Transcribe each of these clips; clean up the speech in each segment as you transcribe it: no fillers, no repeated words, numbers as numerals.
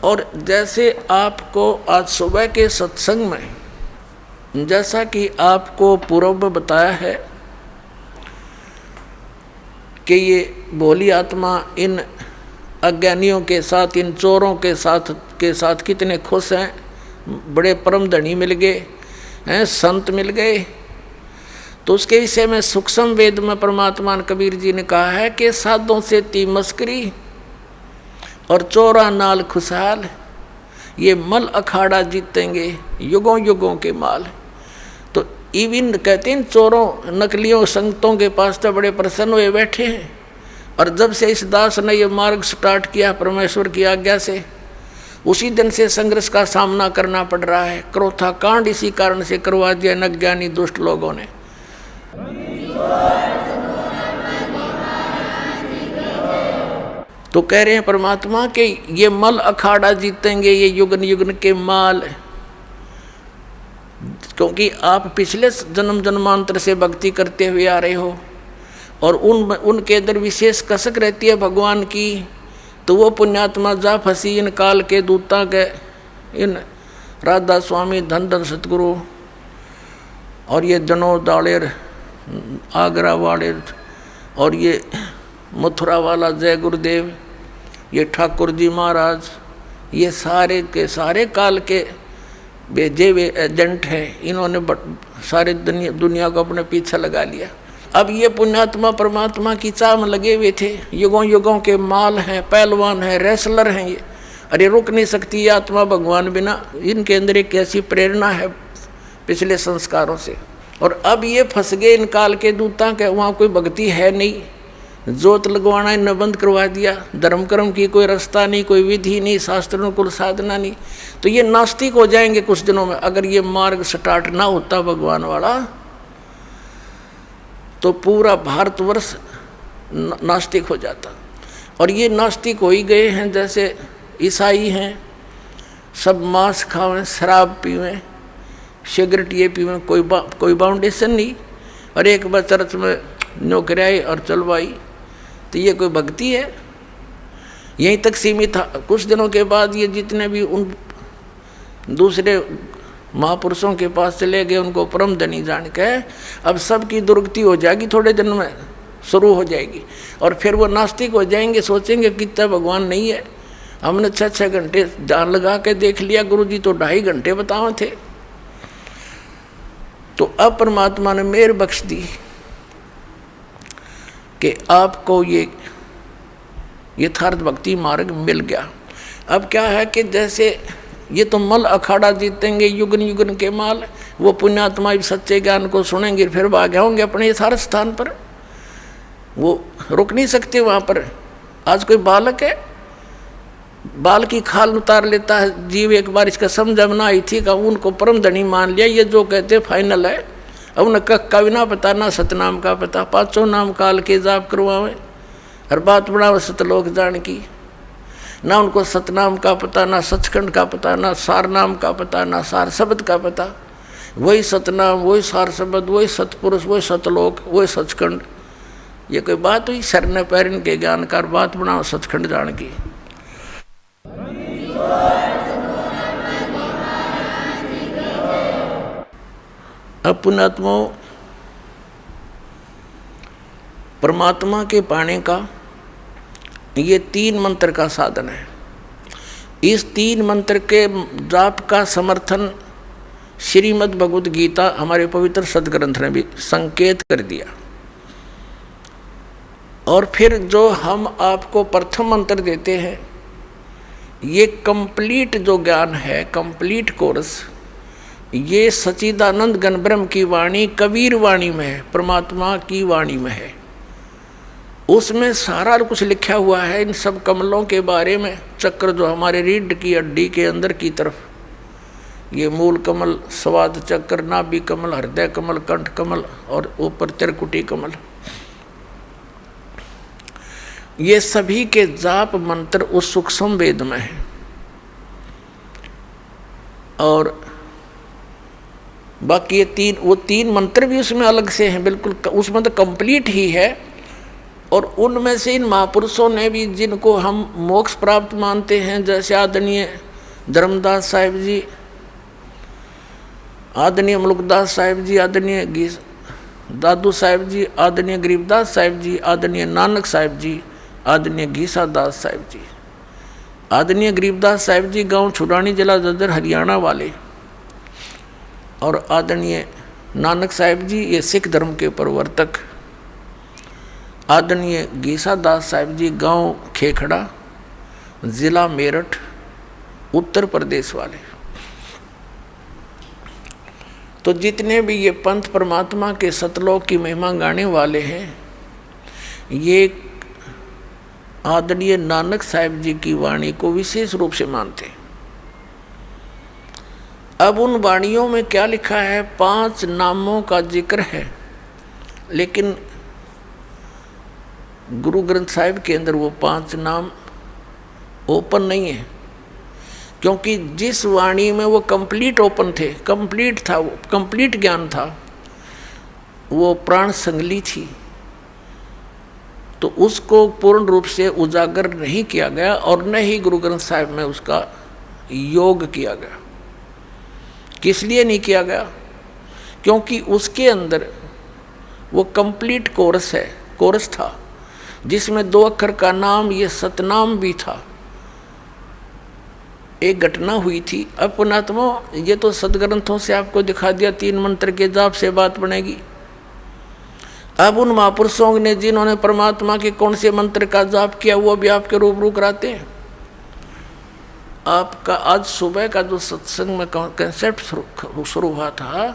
और जैसे आपको आज सुबह के सत्संग में, जैसा कि आपको पूर्व में बताया है कि ये भोली आत्मा इन अज्ञानियों के साथ, इन चोरों के साथ कितने खुश हैं, बड़े परम धनी मिल गए हैं, संत मिल गए। तो उसके विषय में सूक्ष्म वेद में परमात्मा कबीर जी ने कहा है कि साधों से ती मस्करी और चोरा नाल खुशहाल, ये मल अखाड़ा जीतेंगे युगों युगों के माल। तो इवन कहते हैं चोरों नकलियों संगतों के पास तो बड़े प्रसन्न हुए बैठे हैं। और जब से इस दास ने ये मार्ग स्टार्ट किया परमेश्वर की आज्ञा से, उसी दिन से संघर्ष का सामना करना पड़ रहा है। क्रोथा कांड इसी कारण से करवा दिया अज्ञानी दुष्ट लोगों ने। तो कह रहे हैं परमात्मा कि ये मल अखाड़ा जीतेंगे ये युगन युगन के माल, क्योंकि आप पिछले जन्म जन्मांतर से भक्ति करते हुए आ रहे हो और उनके अंदर विशेष कसक रहती है भगवान की। तो वो पुण्यात्मा जा फंसी इन काल के दूता के, इन राधा स्वामी धन धन सतगुरु और ये जनोद दाड़ेर आगरा वाले और ये मथुरा वाला जय गुरुदेव, ये ठाकुर जी महाराज, ये सारे के सारे काल के भेजे हुए एजेंट हैं। इन्होंने सारे दुनिया को अपने पीछे लगा लिया। अब ये पुण्यात्मा परमात्मा की चाह में लगे हुए थे, युगों युगों के माल हैं, पहलवान हैं, रेसलर हैं ये। अरे रुक नहीं सकती ये आत्मा भगवान बिना। इनके अंदर एक ऐसी प्रेरणा है पिछले संस्कारों से। और अब ये फंस गए इन काल के दूता के, वहाँ कोई भक्ति है नहीं, जोत लगवाना इन्हें बंद करवा दिया, धर्म कर्म की कोई रास्ता नहीं, कोई विधि नहीं, शास्त्रानुकूल साधना नहीं। तो ये नास्तिक हो जाएंगे कुछ दिनों में। अगर ये मार्ग स्टार्ट ना होता भगवान वाला तो पूरा भारतवर्ष नास्तिक हो जाता। और ये नास्तिक हो ही गए हैं। जैसे ईसाई हैं, सब मांस खावें, शराब पीवें, सिगरेट ये पीवें, कोई बाउंडेशन नहीं। और एक बार चर्च में नौकरी आई और चलवाई, तो ये कोई भक्ति है? यहीं तक सीमित था। कुछ दिनों के बाद ये जितने भी उन दूसरे महापुरुषों के पास चले गए, उनको परम धनी जान के अब सबकी दुर्गति हो जाएगी, थोड़े दिन में शुरू हो जाएगी। और फिर वो नास्तिक हो जाएंगे, सोचेंगे कितना भगवान नहीं है। हमने 6-6 घंटे जान लगा के देख लिया, गुरुजी तो 2.5 घंटे बताए थे। तो अब परमात्मा ने मेहर बख्श दी कि आपको ये यथार्थ भक्ति मार्ग मिल गया। अब क्या है कि जैसे ये तो मल अखाड़ा जीतेंगे युगन युगन के माल, वो पुण्यात्मा भी सच्चे ज्ञान को सुनेंगे फिर भाग होंगे अपने यथार्थ स्थान पर। वो रुक नहीं सकते वहाँ पर। आज कोई बालक है, बाल की खाल उतार लेता है जीव। एक बार इसका समझ में ना आई थी कि उनको परम धनी मान लिया, ये जो कहते फाइनल है। अब उन्हें कख का भी ना पता, ना सतनाम का पता, 5 नाम काल के जाप करवावे और बात बढ़ावे सतलोक जान की। ना उनको सतनाम का पता, ना सचखंड का पता, ना सार नाम का पता, ना सार शब्द का पता। वही सतनाम, वही सार शब्द, वही सतपुरुष, वही सतलोक, वही सचखंड। ये कोई बात हुई? शरण पैरन के ज्ञानकार बात बनाओ सचखंड जान की। अब पुण्यात्मा परमात्मा के पाने का ये 3 मंत्र का साधन है। इस 3 मंत्र के जाप का समर्थन श्रीमद् भगवद गीता हमारे पवित्र सदग्रंथ ने भी संकेत कर दिया। और फिर जो हम आपको प्रथम मंत्र देते हैं, ये कंप्लीट जो ज्ञान है, कंप्लीट कोर्स, ये सच्चिदानंद घन ब्रह्म की वाणी कबीर वाणी में है, परमात्मा की वाणी में है। उसमें सारा कुछ लिखा हुआ है इन सब कमलों के बारे में। चक्र जो हमारे रीढ़ की हड्डी के अंदर की तरफ, ये मूल कमल, स्वाद चक्र, नाभि कमल, हृदय कमल, कंठ कमल और ऊपर त्रिकुटी कमल, ये सभी के जाप मंत्र उस सूक्ष्म वेद में है। और बाकी ये 3 मंत्र भी उसमें अलग से हैं, बिल्कुल उसमें तो कंप्लीट ही है। और उनमें से इन महापुरुषों ने भी, जिनको हम मोक्ष प्राप्त मानते हैं, जैसे आदरणीय धर्मदास साहिब जी, आदरणीय मुल्कदास साहिब जी, आदरणीय दादू साहिब जी, आदरणीय गरीबदास साहिब जी, आदरणीय नानक साहिब जी, आदरणीय घीसा दास साहिब जी। आदरणीय गरीबदास साहिब जी गांव छुड़ानी, जिला जज्जर, हरियाणा वाले, और आदरणीय नानक साहिब जी ये सिख धर्म के प्रवर्तक। आदरणीय घीसा दास साहिब जी गांव खेखड़ा, जिला मेरठ, उत्तर प्रदेश वाले। तो जितने भी ये पंथ परमात्मा के सतलोक की महिमा गाने वाले हैं, ये आदरणीय नानक साहिब जी की वाणी को विशेष रूप से मानते हैं। अब उन वाणियों में क्या लिखा है? 5 नामों का जिक्र है, लेकिन गुरु ग्रंथ साहिब के अंदर वो 5 नाम ओपन नहीं है, क्योंकि जिस वाणी में वो कंप्लीट ओपन थे, कंप्लीट था, वो कंप्लीट ज्ञान था, वो प्राण संगली थी, तो उसको पूर्ण रूप से उजागर नहीं किया गया और न ही गुरु ग्रंथ साहिब में उसका योग किया गया। किस लिए नहीं किया गया? क्योंकि उसके अंदर वो कंप्लीट कोरस है, कोरस था, जिसमें 2 अक्षर का नाम, ये सतनाम भी था। एक घटना हुई थी। अब पुणात्मा, ये तो सदग्रंथों से आपको दिखा दिया, 3 मंत्र के जाप से बात बनेगी। अब उन महापुरुषों ने जिन्होंने परमात्मा के कौन से मंत्र का जाप किया, वो भी आपके रूबरू कराते हैं। आपका आज सुबह का जो सत्संग में कंसेप्ट शुरू हुआ था,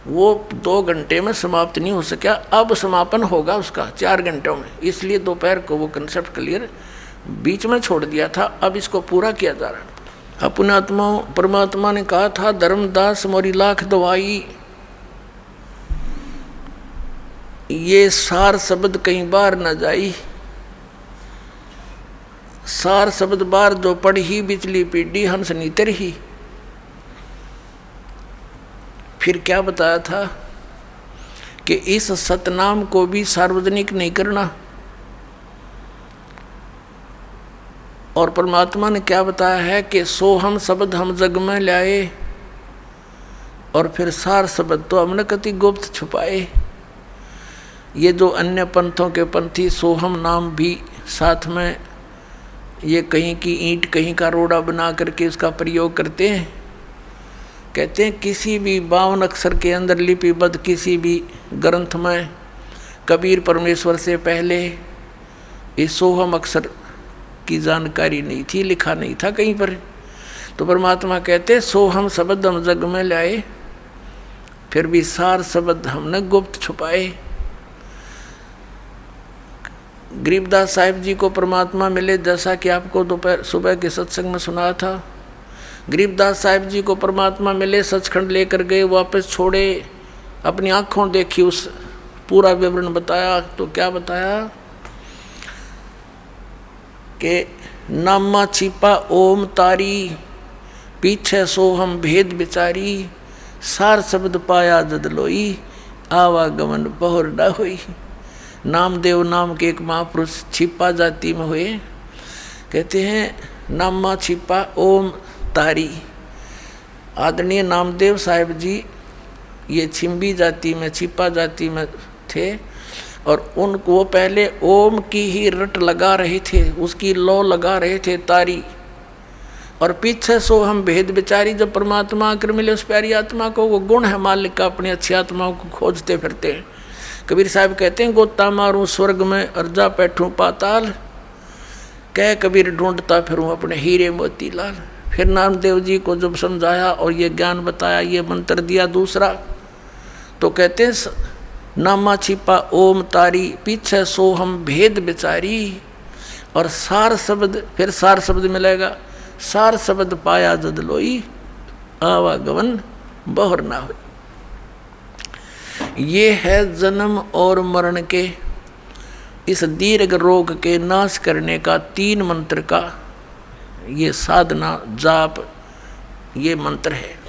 वो 2 घंटे में समाप्त नहीं हो सका। अब समापन होगा उसका 4 घंटों में, इसलिए दोपहर को वो कंसेप्ट क्लियर बीच में छोड़ दिया था, अब इसको पूरा किया जा रहा है। अपने आत्मा परमात्मा ने कहा था, धर्मदास मोरी लाख दवाई, ये सार शब्द कहीं बार न जाई, सार शब्द बार जो पढ़ी, बिचली पीढ़ी हंस नीतर ही। फिर क्या बताया था कि इस सतनाम को भी सार्वजनिक नहीं करना, और परमात्मा ने क्या बताया है कि सोहम शब्द हम जग में लाए, और फिर सार शब्द तो हमने कति गुप्त छुपाए। ये जो अन्य पंथों के पंथी सोहम नाम भी साथ में ये कहीं की ईंट कहीं का रोड़ा बना करके उसका प्रयोग करते हैं। कहते हैं किसी भी 52 अक्षर के अंदर लिपिबद्ध किसी भी ग्रंथ में कबीर परमेश्वर से पहले इस सोहम अक्षर की जानकारी नहीं थी, लिखा नहीं था कहीं पर। तो परमात्मा कहते सोहम शब्द हम जग में लाए, फिर भी सार शब्द हमने गुप्त छुपाए। गरीबदास साहिब जी को परमात्मा मिले, जैसा कि आपको दोपहर सुबह के सत्संग में सुना था। गरीबदास साहिब जी को परमात्मा मिले, सचखंड लेकर गए, वापस छोड़े, अपनी आँखों देखी, उस पूरा विवरण बताया। तो क्या बताया कि नामा छिपा ओम तारी, पीछे सोहम भेद बिचारी, सार शब्द पाया जद लोई, आवागमन बहुर न हुई। नामदेव नाम के एक महापुरुष छिपा जाति में हुए। कहते हैं नामा छिपा ओम तारी। आदरणीय नामदेव साहिब जी ये छिंबी जाति में, छिपा जाति में थे, और उनको वो पहले ओम की ही रट लगा रहे थे, उसकी लौ लगा रहे थे तारी, और पीछे सो हम भेद बिचारी। जब परमात्मा आकर मिले उस प्यारी आत्मा को, वो गुण है मालिक का, अपनी अच्छी आत्माओं को खोजते फिरते हैं। कबीर साहब कहते हैं गोता मारूं स्वर्ग में और जा बैठूं पाताल, कह कबीर ढूंढता फिरूं अपने हीरे मोती लाल। फिर नामदेव जी को जब समझाया और ये ज्ञान बताया, ये मंत्र दिया दूसरा, तो कहते हैं नामा छिपा ओम तारी, पीछे सो हम भेद बिचारी, और सार शब्द, फिर सार शब्द मिलेगा, सार शब्द पाया जद लोई, आवागमन बहुर ना हुई। ये है जन्म और मरण के, इस दीर्घ रोग के नाश करने का 3 मंत्र का ये साधना जाप, ये मंत्र है।